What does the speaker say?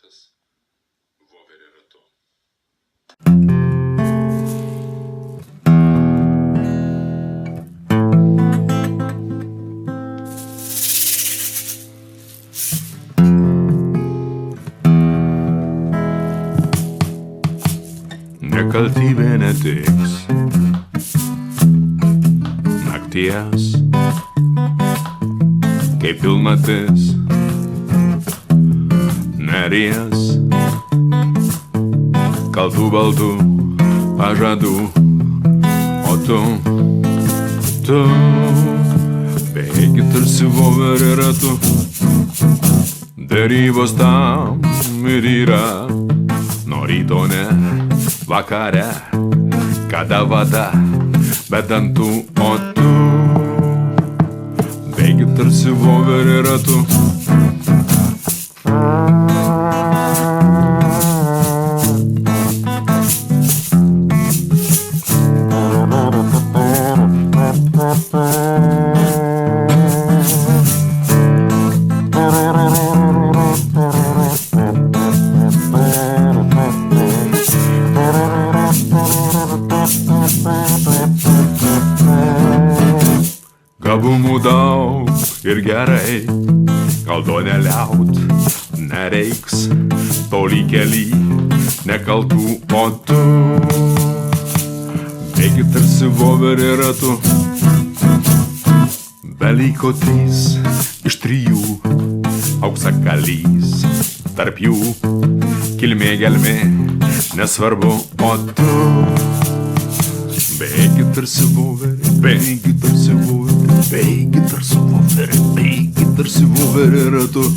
metas voverė ratu. Nekaltybė netiks nakties, kaip pilnatis neries, kaltų baltų pažadų, o tu bėgi tarsi voverė ratu. Derybos tam ir yra, nuo ryto ne vakare, kada vada be dantų, o tu bėgi tarsi voverė ratu. Gabumų daug ir gerai, gal to neliaut nereiks, toli kely nekaltų, o tu bėgi tarsi voverė ratu. Beliko 3 iš 3 auksakalys, tarp jų kilmė gelmė nesvarbu, o tu bėgi tarsi voverė, bėgi tarsi voverė, bėgi tarsi voverė, bėgi tarsi voverė ratu.